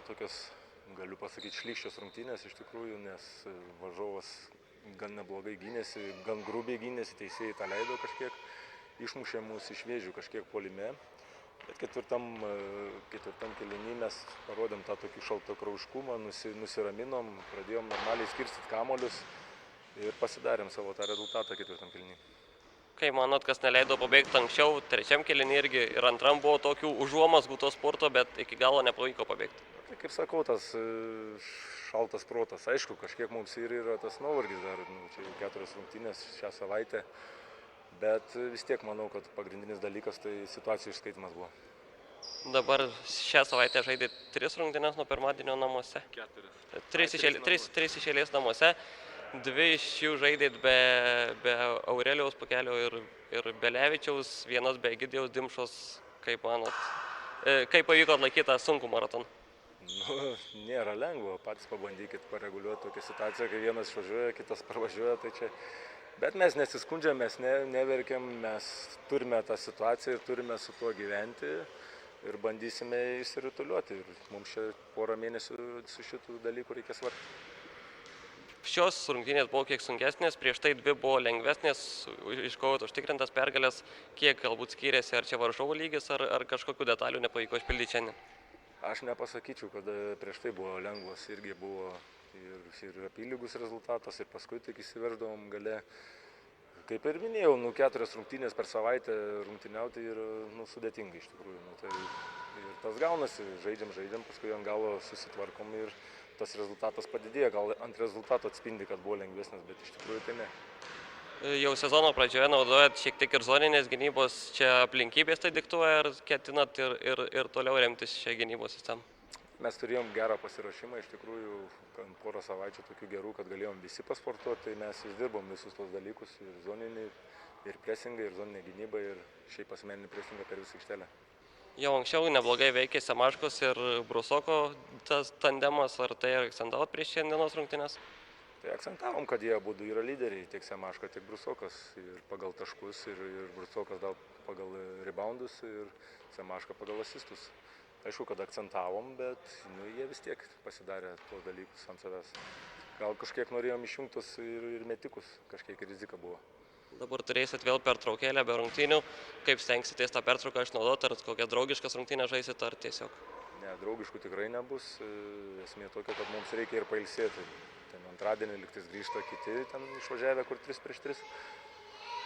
tokios, galiu pasakyti, šlykščios rungtynės iš tikrųjų, nes varžovas gan neblogai gynėsi, gan grubiai gynėsi, teisėjai tą leido kažkiek, išmušė mus iš vėžių kažkiek puolime. Bet ketvirtam kėliny mes parodėm tą tokį šaltakraujiškumą, nusiraminom, pradėjom normaliai skirstyti kamuolius ir pasidarėm savo tą rezultatą ketvirtam kėliny. Kai manot, kas neleido pabaigti anksčiau, trečiam kėliny irgi ir antram buvo tokių užuomazgų to sporto, bet iki galo nepavyko pabaigti. Tai kaip sakau, tas šaltas protas, aišku, kažkiek mums ir yra tas nuovargis dar, čia 4 rungtynės šią savaitę, bet vis tiek manau, kad pagrindinis dalykas tai situacijų išskaitimas buvo. Dabar šią savaitę žaidė 3 rungtynės nuo pirmadienio namuose. 4. 3 iš eilės namuose. 2 iš jų žaidėt be Aurelijaus Pukelio ir Belevičiaus, vienas be Egidijaus Dimšos. Kaip manot, kaip pavyko atlaikyti tą sunkų maratoną? Nėra lengva, patys pabandykit pareguliuoti tokią situaciją, kai vienas išvažiuoja, kitas parvažiuoja, tai čia. Bet mes nesiskundžiam, mes neverkiam, mes turime tą situaciją ir turime su tuo gyventi ir bandysime išsirituliuoti. Ir mums čia porą mėnesių su šitų dalykų reikės vargti. Šios rungtynės buvo kiek sunkesnės, prieš tai 2 buvo lengvesnės, iškovot užtikrintas pergalės, kiek galbūt skyrėsi, ar čia varžovų lygis, ar kažkokių detalių nepavyko išpildyti šiandien? Aš nepasakyčiau, kad prieš tai buvo lengvas, irgi buvo ir apylygus rezultatas, ir paskui tik įsiverždavom gale. Kaip ir minėjau, 4 rungtynės per savaitę rungtyniauti ir sudėtingai iš tikrųjų. Tai ir tas gaunasi, žaidžiam, paskui ant galo susitvarkom ir tas rezultatas padidėjo, gal ant rezultato atspindi, kad buvo lengvesnis, bet iš tikrųjų tai ne. Jau sezono pradžioje naudojat šiek tiek ir zoninės gynybos, čia aplinkybės tai diktuoja, ar ketinat ir toliau remtis šią gynybos sistemą? Mes turėjom gerą pasiruošimą, iš tikrųjų, porą savaičių tokių gerų, kad galėjom visi pasportuoti, tai mes išdirbom visus tos dalykus, ir zoninį, ir presingą, ir zoninę gynybą, ir šiaip asmeninį presingą per visą aikštelę. Jau anksčiau neblogai veikė Semaškos ir Brusoko tas tandemas, ar tai akcentavot prieš šiandienos rungtynes? Tai akcentavom, kad jie abudu yra lyderiai, tiek Semaška, tiek Brusokas, ir pagal taškus, ir Brusokas dar pagal reboundus, ir Semaška pagal asistus. Aišku, kad akcentavom, bet jie vis tiek pasidarė tuos dalykus ant savęs. Gal kažkiek norėjom išjungtus ir metikus, kažkiek rizika buvo. Dabar turėsit vėl pertraukėlę be rungtynių. Kaip stengsitės tą pertrauką išnaudoti, ar kokias draugiškas rungtynės žaisit, ar tiesiog? Ne, draugiškų tikrai nebus. Esmė tokia, kad mums reikia ir pailsėti. Ten antradienį lygtais grįžta kiti, ten išvažiavę kur 3 prieš 3.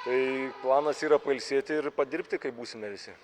Tai planas yra pailsėti ir padirbti, kai būsime visi.